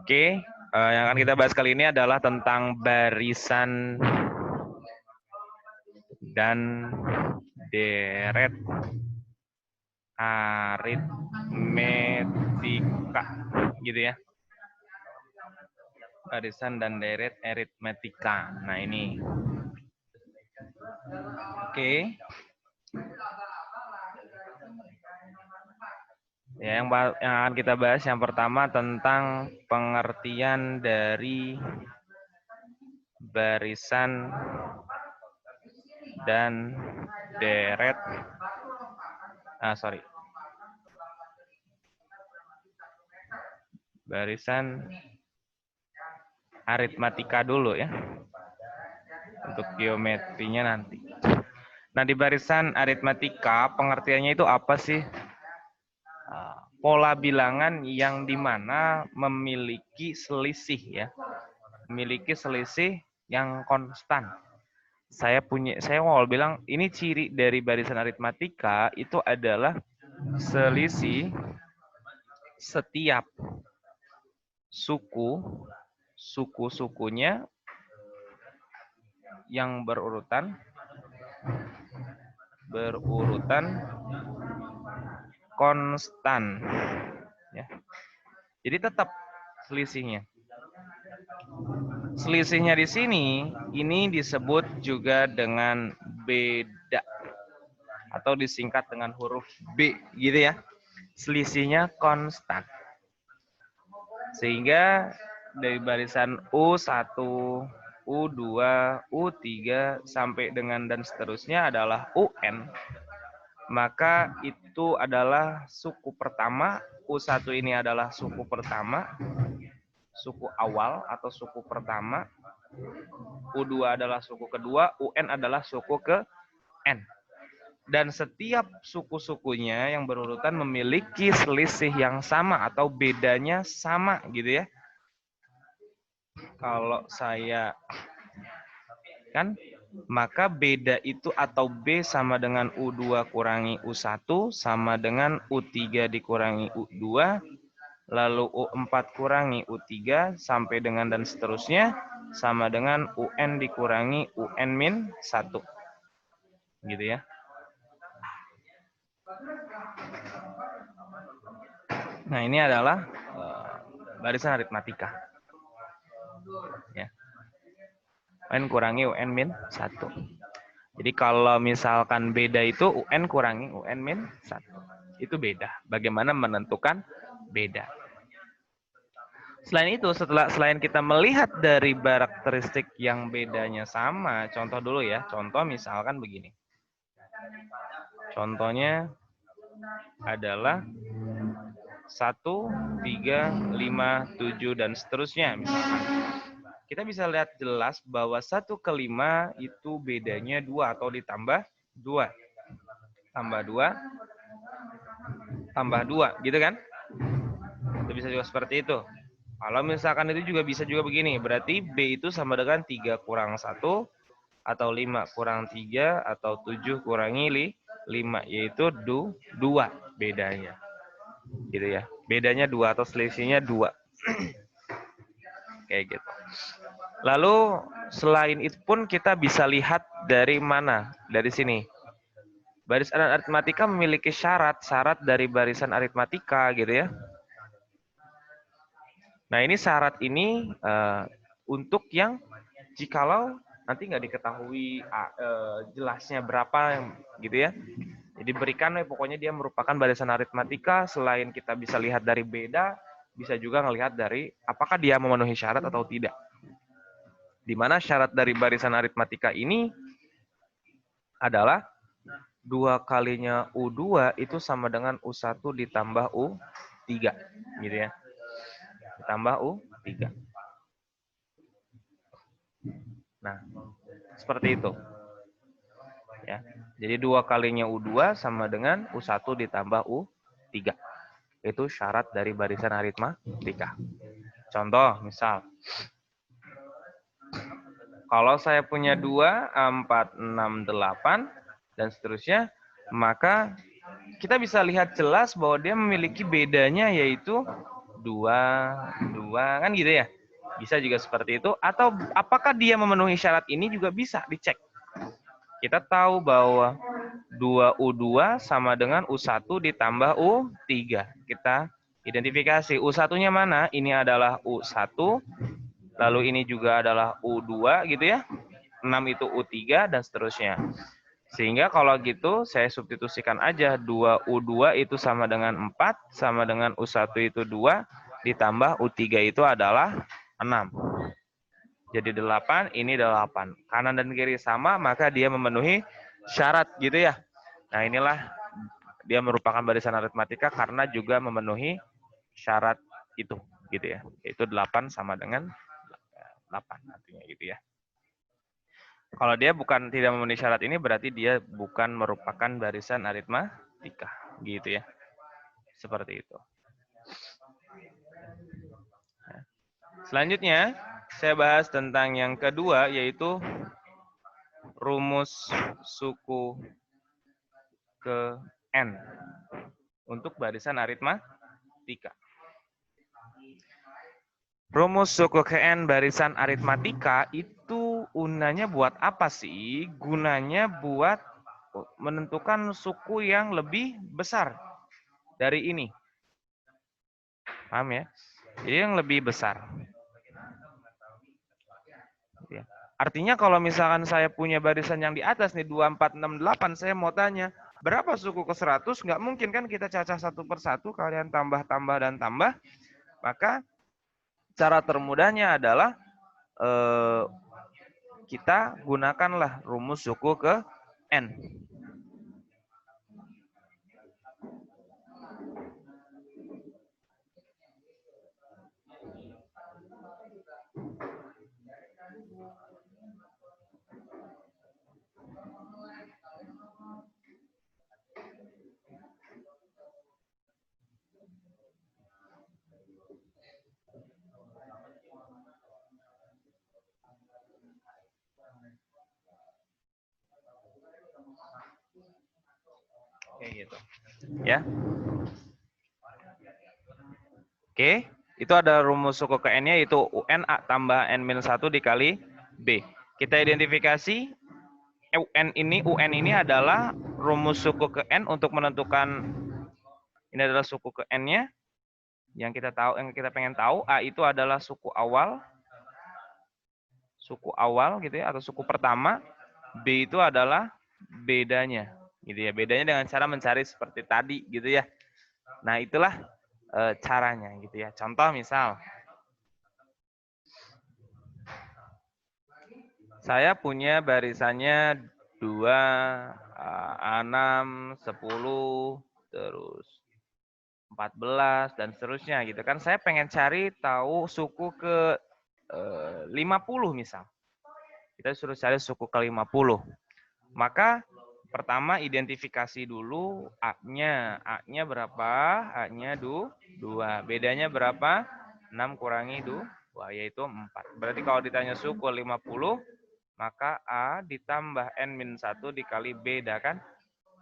Oke, yang akan kita bahas kali ini adalah tentang barisan dan deret aritmetika, gitu ya. Barisan dan deret aritmetika. Nah ini, oke. Ya, yang akan kita bahas yang pertama tentang pengertian dari barisan dan deret. Barisan aritmatika dulu ya. Untuk geometrinya nanti. Nah, di barisan aritmatika pengertiannya itu apa sih? Pola bilangan yang dimana memiliki selisih ya. Memiliki selisih yang konstan. Saya mau bilang ini ciri dari barisan aritmatika itu adalah selisih setiap suku-sukunya yang berurutan konstan ya. Jadi tetap selisihnya. Selisihnya di sini ini disebut juga dengan beda atau disingkat dengan huruf B gitu ya. Selisihnya konstan. Sehingga dari barisan U1, U2, U3 sampai dengan dan seterusnya adalah UN. Maka itu adalah suku pertama, U1 ini adalah suku pertama, suku awal atau suku pertama, U2 adalah suku kedua, UN adalah suku ke N. Dan setiap suku-sukunya yang berurutan memiliki selisih yang sama atau bedanya sama gitu ya. Kalau saya kan, maka beda itu atau B sama dengan U2 kurangi U1 sama dengan U3 dikurangi U2, lalu U4 kurangi U3 sampai dengan dan seterusnya sama dengan UN dikurangi UN-1. Gitu ya. Nah, ini adalah barisan aritmatika. Ya. UN kurangi UN-1. Jadi kalau misalkan beda itu UN kurangi UN-1. Itu beda. Bagaimana menentukan beda. Selain itu, selain kita melihat dari karakteristik yang bedanya sama, contoh dulu ya. Contoh misalkan begini. Contohnya adalah 1, 3, 5, 7, dan seterusnya misalkan. Kita bisa lihat jelas bahwa 1 ke 5 itu bedanya 2 atau ditambah 2. Tambah 2, tambah 2, gitu kan? Itu bisa juga seperti itu. Kalau misalkan itu juga bisa juga begini, berarti B itu sama dengan 3 kurang 1, atau 5 kurang 3, atau 7 kurangi 5, yaitu 2 bedanya. Gitu ya. Bedanya 2 atau selisihnya 2. Kayak gitu. Lalu selain itu pun kita bisa lihat dari mana? Dari sini. Barisan aritmatika memiliki syarat dari barisan aritmatika gitu ya. Nah, ini syarat ini untuk yang jikalau nanti nggak diketahui jelasnya berapa gitu ya. Jadi berikan pokoknya dia merupakan barisan aritmatika, selain kita bisa lihat dari beda, bisa juga ngelihat dari apakah dia memenuhi syarat atau tidak. Di mana syarat dari barisan aritmatika ini adalah 2 kalinya U2 itu sama dengan U1 ditambah U3 gitu ya. Ditambah U3. Nah, seperti itu. Ya. Jadi 2 kalinya U2 sama dengan U1 ditambah U3. Itu syarat dari barisan aritmatika. Contoh, misal. Kalau saya punya 2, 4, 6, 8, dan seterusnya, maka kita bisa lihat jelas bahwa dia memiliki bedanya yaitu 2 kan gitu ya. Bisa juga seperti itu. Atau apakah dia memenuhi syarat ini juga bisa dicek. Kita tahu bahwa 2U2 sama dengan U1 ditambah U3. Kita identifikasi U1-nya mana? Ini adalah U1, lalu ini juga adalah U2 gitu ya. 6 itu U3 dan seterusnya. Sehingga kalau gitu saya substitusikan aja 2U2 itu sama dengan 4, sama dengan U1 itu 2, ditambah U3 itu adalah 6. Jadi 8, ini 8. Kanan dan kiri sama, maka dia memenuhi syarat gitu ya. Nah inilah dia merupakan barisan aritmatika karena juga memenuhi syarat itu gitu ya. Yaitu 8 sama dengan 8 artinya gitu ya. Kalau dia bukan tidak memenuhi syarat ini berarti dia bukan merupakan barisan aritmatika gitu ya. Seperti itu. Selanjutnya saya bahas tentang yang kedua yaitu rumus suku ke N untuk barisan aritmatika. Rumus suku ke N barisan aritmatika itu gunanya buat apa sih? Gunanya buat menentukan suku yang lebih besar dari ini. Paham ya? Jadi yang lebih besar. Artinya kalau misalkan saya punya barisan yang di atas nih 2, 4, 6, 8, saya mau tanya, berapa suku ke 100? Nggak mungkin kan kita cacah satu persatu, kalian tambah, tambah, dan tambah. Maka cara termudahnya adalah kita gunakanlah rumus suku ke N. Kayak gitu. Ya. Oke, itu ada rumus suku ke N-nya yaitu UN A tambah N-1 dikali B. Kita identifikasi UN ini adalah rumus suku ke N untuk menentukan ini adalah suku ke N-nya. Yang kita pengen tahu A itu adalah suku awal gitu ya atau suku pertama. B itu adalah bedanya gitu ya. Bedanya dengan cara mencari seperti tadi gitu ya. Nah, itulah caranya gitu ya. Contoh misal saya punya barisannya 2, 6, 10, terus 14 dan seterusnya gitu kan. Saya pengen cari tahu suku ke 50 misal. Kita suruh cari suku ke 50. Maka pertama identifikasi dulu A-nya. A-nya berapa? A-nya 2. Bedanya berapa? 6 kurangi 2, yaitu 4. Berarti kalau ditanya suku 50, maka A ditambah N-1 dikali beda kan?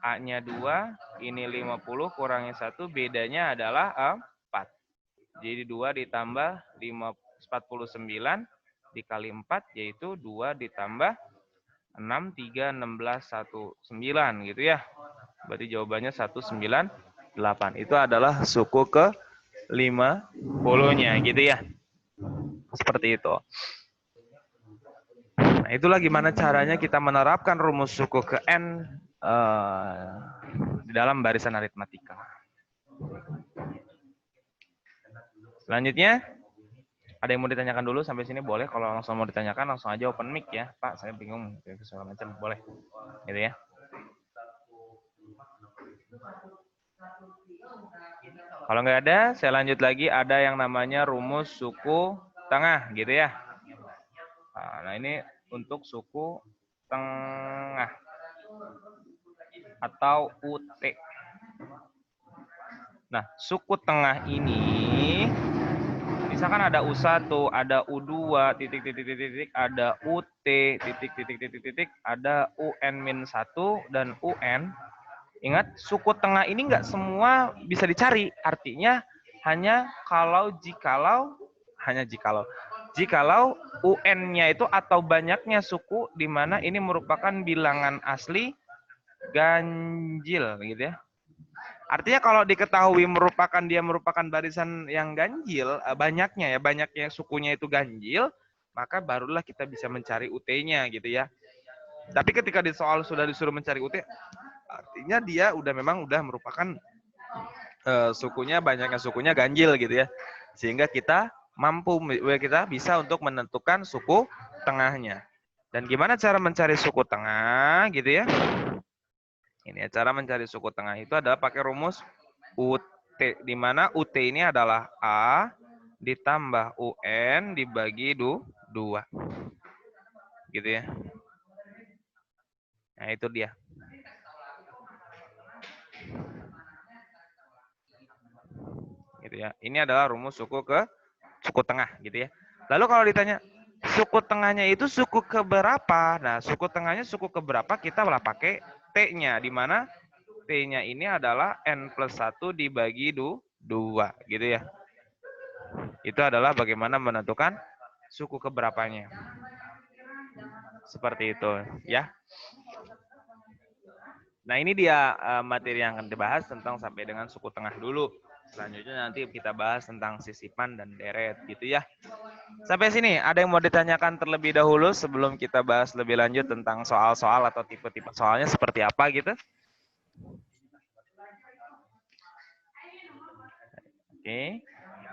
A-nya 2, ini 50 kurangi 1, bedanya adalah 4. Jadi 2 ditambah 49 dikali 4, yaitu 2 ditambah 6, 3, 16, 1, 9 gitu ya. Berarti jawabannya 198. Itu adalah suku ke 50-nya gitu ya. Seperti itu. Nah, itulah gimana caranya kita menerapkan rumus suku ke N di dalam barisan aritmatika. Selanjutnya, ada yang mau ditanyakan dulu sampai sini boleh. Kalau langsung mau ditanyakan langsung aja open mic ya, Pak. Saya bingung segala macam, boleh, gitu ya. Kalau nggak ada, saya lanjut lagi. Ada yang namanya rumus suku tengah, gitu ya. Nah, ini untuk suku tengah atau UT. Nah, suku tengah ini misalkan ada U1, ada U2, titik, ada UT, titik, ada UN-1 dan UN. Ingat, suku tengah ini nggak semua bisa dicari. Artinya hanya jikalau UN-nya itu atau banyaknya suku di mana ini merupakan bilangan asli ganjil gitu ya. Artinya kalau diketahui dia merupakan barisan yang ganjil, banyaknya sukunya itu ganjil, maka barulah kita bisa mencari UT-nya gitu ya. Tapi ketika di soal sudah disuruh mencari UT, artinya dia memang merupakan banyaknya sukunya ganjil gitu ya. Sehingga kita bisa untuk menentukan suku tengahnya. Dan gimana cara mencari suku tengah gitu ya? Ini cara mencari suku tengah itu adalah pakai rumus UT, di mana UT ini adalah A ditambah UN dibagi 2. Gitu ya. Nah, itu dia. Gitu ya. Ini adalah rumus suku tengah gitu ya. Lalu kalau ditanya suku tengahnya itu suku keberapa? Nah, suku tengahnya suku keberapa kita malah pakai T-nya, di mana T-nya ini adalah N+1 dibagi 2 gitu ya. Itu adalah bagaimana menentukan suku keberapanya. Seperti itu ya. Nah, ini dia materi yang akan dibahas tentang sampai dengan suku tengah dulu. Selanjutnya nanti kita bahas tentang sisipan dan deret gitu ya. Sampai sini ada yang mau ditanyakan terlebih dahulu sebelum kita bahas lebih lanjut tentang soal-soal atau tipe-tipe soalnya seperti apa gitu? Oke.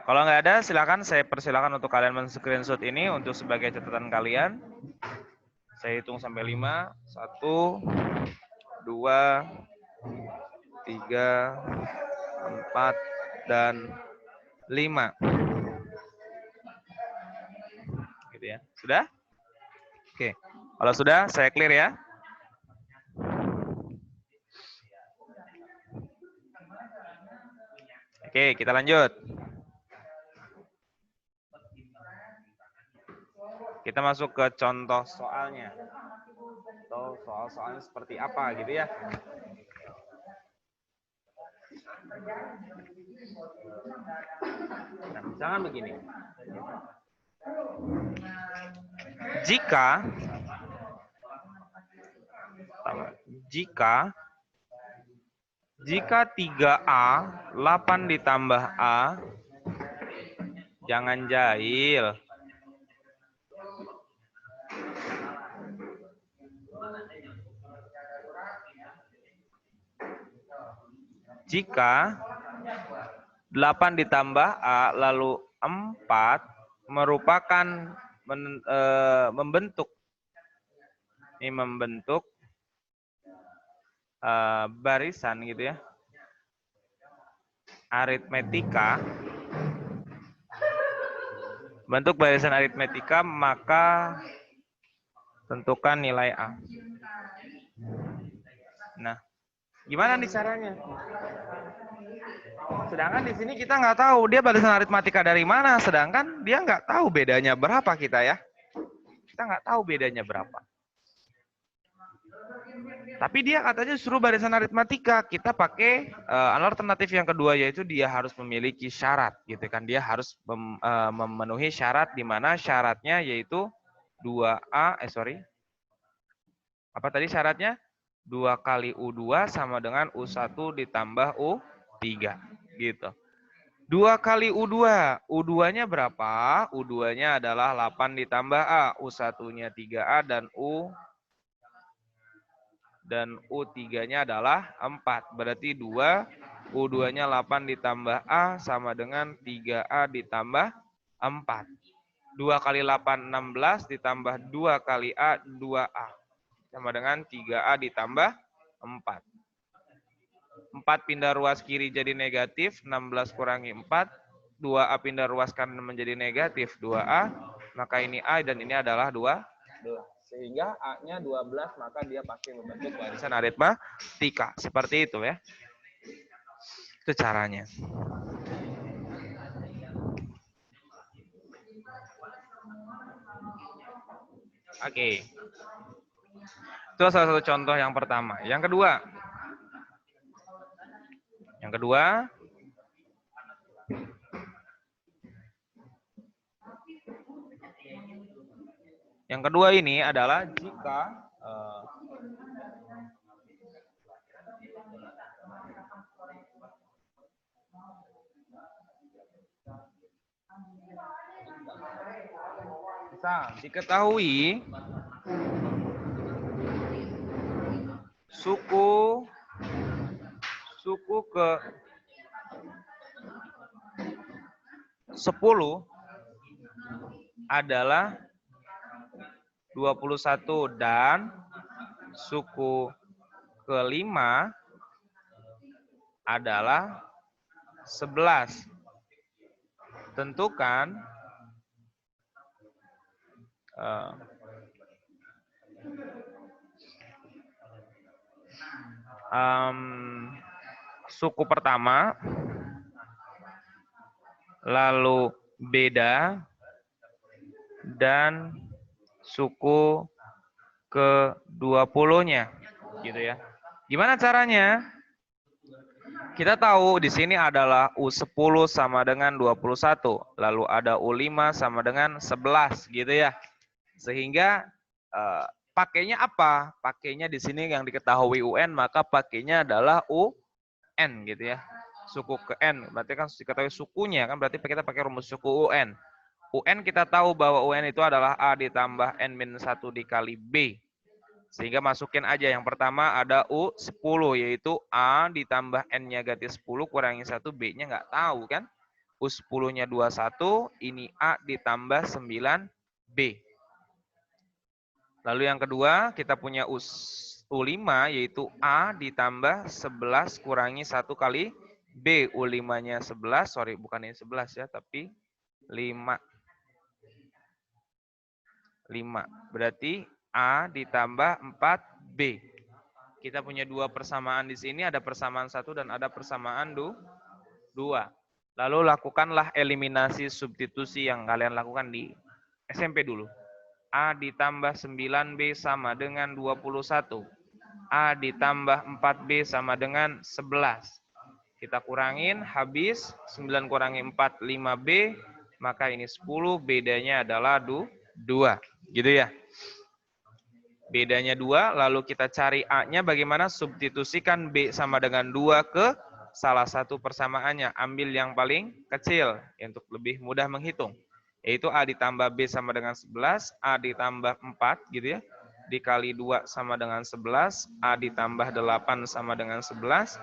Kalau nggak ada, silakan saya persilakan untuk kalian men-screenshot ini untuk sebagai catatan kalian. Saya hitung sampai 5. 1, 2, 3, 4, dan 5. Gitu ya. Sudah? Oke. Kalau sudah, saya clear ya. Oke, kita lanjut. Kita masuk ke contoh soalnya. Atau soal-soalnya seperti apa gitu ya. Nah, misalkan begini. Jika 3A 8 ditambah A, jangan jahil. Jika 8 ditambah A lalu 4 merupakan membentuk barisan gitu ya. Aritmetika. Bentuk barisan aritmetika, maka tentukan nilai A. Nah, gimana nih caranya? Sedangkan di sini kita nggak tahu dia barisan aritmatika dari mana, sedangkan dia nggak tahu bedanya berapa kita ya. Kita nggak tahu bedanya berapa. Tapi dia katanya suruh barisan aritmatika. Kita pakai alternatif yang kedua, yaitu dia harus memiliki syarat, gitu kan? Dia harus memenuhi syarat, di mana syaratnya yaitu 2A, apa tadi syaratnya? 2 kali U2 sama dengan U1 ditambah U3, gitu. 2 kali U2, U2-nya berapa? U2-nya adalah 8 ditambah A, U1-nya 3A, dan U3-nya adalah 4. Berarti 2, U2-nya 8 ditambah A sama dengan 3A ditambah 4. 2 kali 8, 16 ditambah 2 kali A, 2A. Sama dengan 3A ditambah 4. 4 pindah ruas kiri jadi negatif, 16 kurangi 4. 2A pindah ruas kanan menjadi negatif, 2A. Maka ini A dan ini adalah 2. Sehingga A-nya 12, maka dia pasti membentuk barisan aritmatika. Seperti itu ya. Itu caranya. Oke. Itu salah satu contoh yang pertama. Yang kedua. Yang kedua ini adalah jika bisa diketahui suku ke 10 adalah 21 dan suku ke-5 adalah 11. Tentukan suku pertama, lalu beda, dan suku ke-20-nya, gitu ya. Gimana caranya? Kita tahu di sini adalah U10 sama dengan 21, lalu ada U5 sama dengan 11, gitu ya. Sehingga pakainya apa? Pakainya di sini yang diketahui UN, maka pakainya adalah UN, gitu ya. Suku ke N, berarti kan diketahui sukunya, kan berarti kita pakai rumus suku UN. UN kita tahu bahwa UN itu adalah A ditambah N-1 dikali B. Sehingga masukin aja yang pertama ada U10, yaitu A ditambah N-nya ganti 10 kurangi 1, B-nya nggak tahu kan. U10-nya 21, ini A ditambah 9B. Lalu yang kedua kita punya U5, yaitu A ditambah 11 kurangi 1 kali B. U5-nya 11, sorry bukan ini 11 ya, tapi 5. Berarti A ditambah 4B. Kita punya dua persamaan di sini, ada persamaan 1 dan ada persamaan 2. Lalu lakukanlah eliminasi substitusi yang kalian lakukan di SMP dulu. A ditambah 9B sama dengan 21. A ditambah 4B sama dengan 11. Kita kurangin, habis 9 kurangi 4, 5B, maka ini 10, bedanya adalah 2. Gitu ya. Bedanya 2, lalu kita cari A-nya bagaimana? Substitusikan B sama dengan 2 ke salah satu persamaannya. Ambil yang paling kecil untuk lebih mudah menghitung. Yaitu A ditambah B sama dengan 11, A ditambah 4 gitu ya. Dikali 2 sama dengan 11, A ditambah 8 sama dengan 11,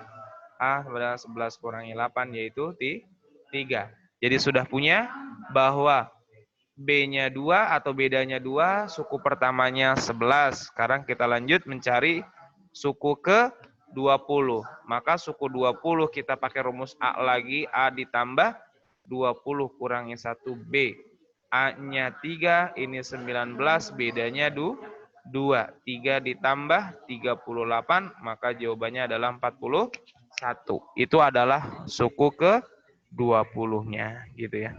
A sama dengan 11 kurangi 8 yaitu 3. Jadi sudah punya bahwa B-nya 2 atau bedanya 2, suku pertamanya 11. Sekarang kita lanjut mencari suku ke 20. Maka suku 20 kita pakai rumus A lagi, A ditambah 20 kurangi 1B. A-nya 3, ini 19, bedanya 2. 3 ditambah 38, maka jawabannya adalah 41. Itu adalah suku ke 20-nya, gitu ya.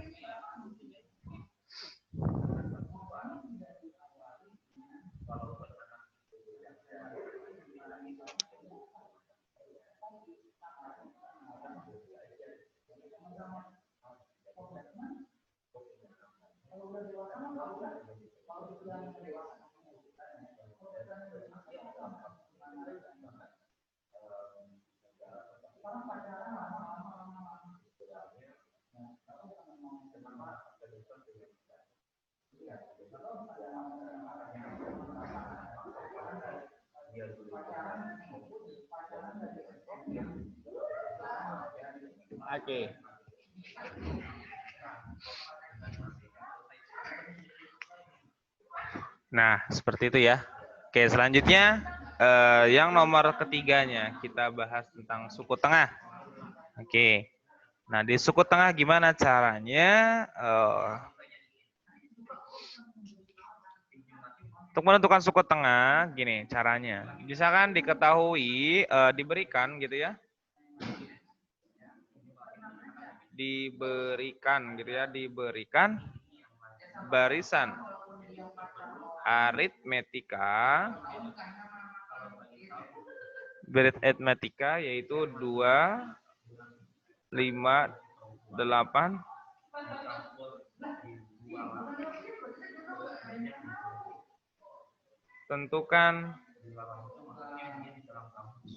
Oke. Nah, seperti itu ya. Oke, selanjutnya yang nomor ketiganya kita bahas tentang suku tengah. Oke. Nah, di suku tengah gimana caranya? Untuk menentukan suku tengah, gini caranya. Misalkan diketahui, diberikan gitu ya. Diberikan gitu ya, diberikan barisan aritmetika yaitu 2, 5, 8, tentukan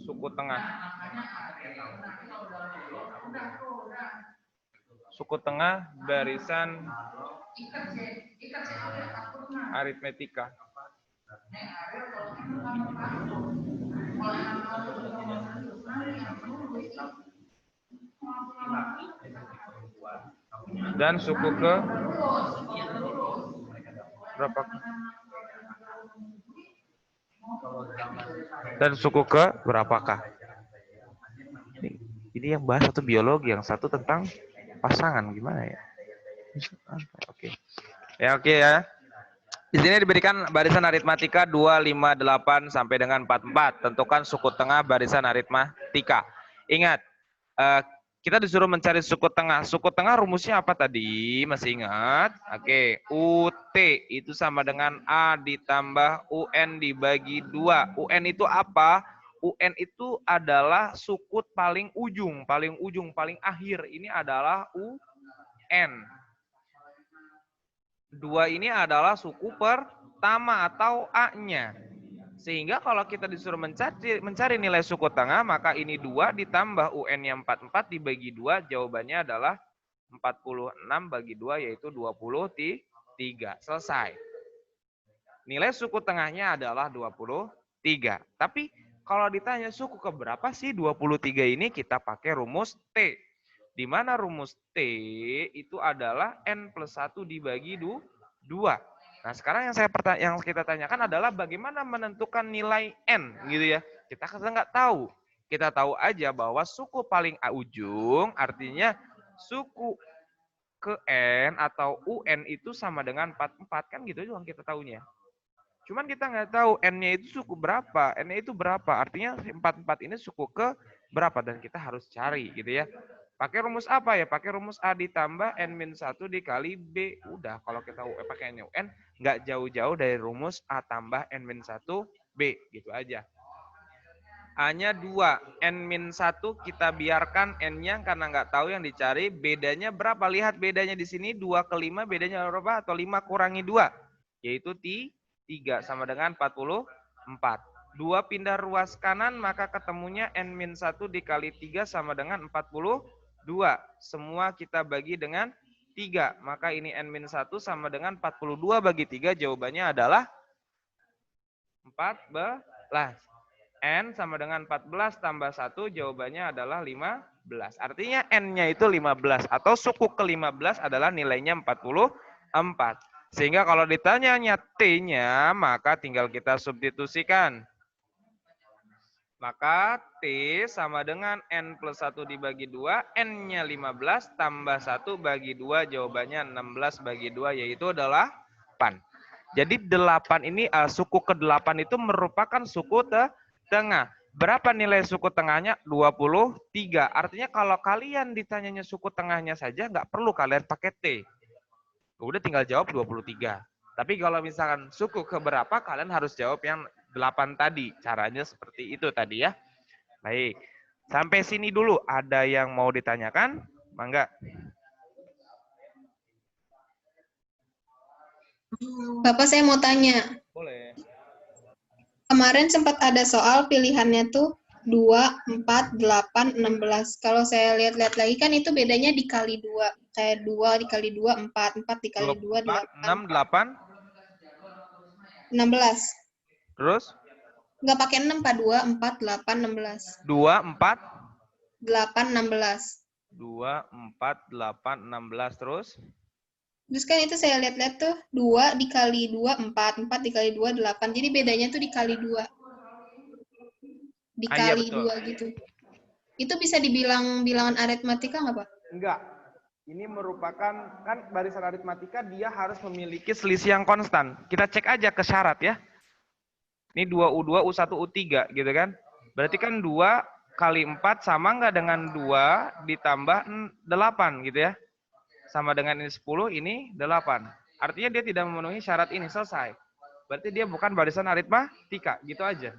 suku tengah. Suku tengah barisan aritmetika. Dan suku ke berapa? Dan suku ke berapakah? Ini yang bahas satu biologi, yang satu tentang pasangan, gimana ya? Oke. Ya, oke ya. Di sini diberikan barisan aritmatika 258 sampai dengan 44. Tentukan suku tengah barisan aritmatika. Ingat, kita disuruh mencari suku tengah. Suku tengah rumusnya apa tadi? Masih ingat? Oke, UT itu sama dengan A ditambah UN dibagi 2. UN itu apa? UN itu adalah suku paling ujung, paling akhir. Ini adalah UN. 2 ini adalah suku pertama atau A-nya. Sehingga kalau kita disuruh mencari nilai suku tengah, maka ini 2 ditambah UN-nya 44 dibagi 2, jawabannya adalah 46 bagi 2, yaitu 23. Selesai. Nilai suku tengahnya adalah 23. Tapi kalau ditanya suku keberapa sih 23 ini, kita pakai rumus T. Di mana rumus T itu adalah N plus 1 dibagi 2. Nah, sekarang yang kita tanyakan adalah bagaimana menentukan nilai N gitu ya. Kita nggak tahu. Kita tahu aja bahwa suku paling ujung artinya suku ke N atau UN itu sama dengan 44, kan gitu doang kita tahunya. Cuman kita nggak tahu N-nya itu suku berapa, N-nya itu berapa. Artinya 44 ini suku ke berapa dan kita harus cari gitu ya. Pakai rumus apa ya? Pakai rumus A ditambah N-1 dikali B. Udah, kalau kita pakai UN, nggak jauh-jauh dari rumus A tambah N-1 B. Gitu aja. A-nya 2, N-1 kita biarkan N-nya karena nggak tahu yang dicari. Bedanya berapa? Lihat bedanya di sini, 2 ke 5 bedanya berapa? Atau 5 kurangi 2, yaitu 3 sama dengan 44. 2 pindah ruas kanan, maka ketemunya N-1 dikali 3 sama dengan 42. Semua kita bagi dengan 3. Maka ini N-1 sama dengan 42 bagi 3. Jawabannya adalah 14. N sama dengan 14 tambah 1. Jawabannya adalah 15. Artinya N-nya itu 15. Atau suku ke-15 adalah nilainya 44. Sehingga kalau ditanyanya T-nya, maka tinggal kita substitusikan. Maka T sama dengan N plus 1 dibagi 2, N-nya 15 tambah 1 bagi 2, jawabannya 16 bagi 2, yaitu adalah 8. Jadi 8 ini, suku ke-8 itu merupakan suku tengah. Berapa nilai suku tengahnya? 23. Artinya kalau kalian ditanyanya suku tengahnya saja, nggak perlu kalian pakai T. Udah tinggal jawab 23. Tapi kalau misalkan suku keberapa, kalian harus jawab yang 8 tadi. Caranya seperti itu tadi ya. Baik. Sampai sini dulu. Ada yang mau ditanyakan? Mangga. Bapak, saya mau tanya. Boleh. Kemarin sempat ada soal pilihannya tuh 2, 4, 8, 16. Kalau saya lihat-lihat lagi kan itu bedanya dikali 2. Kayak 2 dikali 2, 4. 4 dikali 2, 6, 8. 8. 16. Terus? Nggak pakai 6, Pak. 2, 4, 8, 16. 2, 4. 8, 16. 2, 4, 8, 16. Terus? Terus kan itu saya lihat-lihat tuh 2 dikali 2, 4. 4 dikali 2, 8. Jadi bedanya tuh dikali 2. Dikali iya, 2 gitu. Itu bisa dibilang bilangan aritmatika nggak, Pak? Enggak. Ini merupakan, kan barisan aritmatika dia harus memiliki selisih yang konstan. Kita cek aja ke syarat ya. Ini 2U2, U1, U3 gitu kan. Berarti kan 2 kali 4 sama nggak dengan 2 ditambah 8 gitu ya. Sama dengan ini 10, ini 8. Artinya dia tidak memenuhi syarat ini, selesai. Berarti dia bukan barisan aritmatika, gitu aja.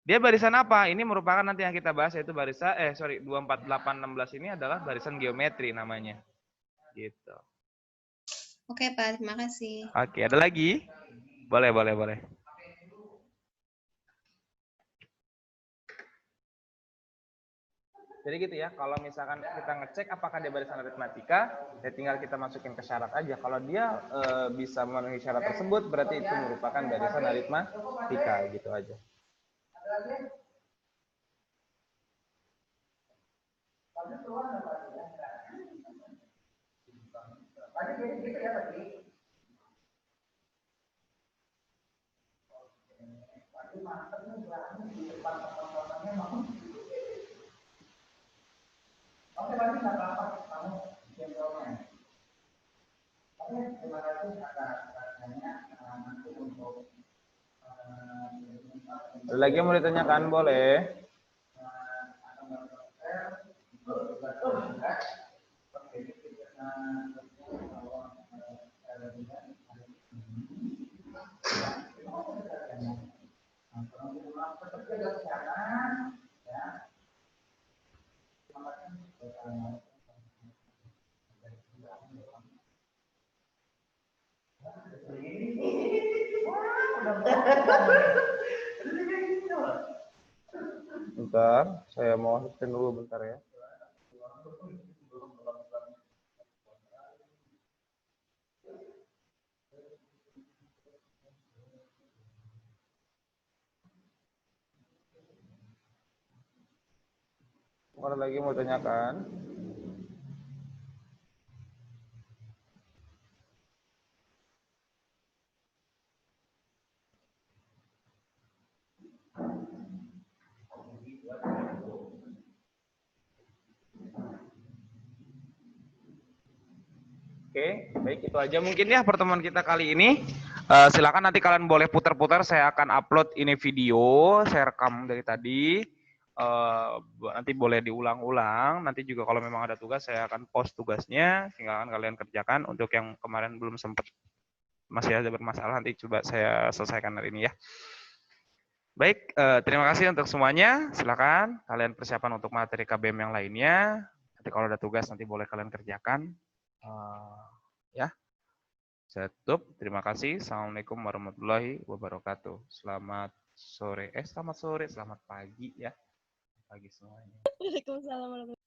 Dia barisan apa? Ini merupakan nanti yang kita bahas, yaitu barisan 2, 4, 8, 16 ini adalah barisan geometri namanya. Gitu. Oke, Pak, terima kasih. Oke, ada lagi? Boleh. Jadi gitu ya, kalau misalkan kita ngecek apakah dia barisan aritmatika, ya tinggal kita masukin ke syarat aja. Kalau dia bisa memenuhi syarat tersebut, berarti itu merupakan barisan aritmatika, gitu aja. Ada lagi yang mau ditanyakan, boleh. Bentar, saya mau asisten dulu bentar ya. Ada lagi mau tanyakan? Oke, baik itu aja mungkin ya pertemuan kita kali ini. Silakan nanti kalian boleh putar-putar, saya akan upload ini video, saya rekam dari tadi. Nanti boleh diulang-ulang. Nanti juga kalau memang ada tugas, saya akan post tugasnya. Silakan kalian kerjakan. Untuk yang kemarin belum sempat, masih ada bermasalah, nanti coba saya selesaikan hari ini ya. Baik, terima kasih untuk semuanya. Silakan kalian persiapan untuk materi KBM yang lainnya. Nanti kalau ada tugas, nanti boleh kalian kerjakan. Ya, saya tutup. Terima kasih. Assalamualaikum warahmatullahi wabarakatuh. Selamat sore, selamat pagi ya, pagi semuanya. Waalaikumsalam warahmatullahi wabarakatuh.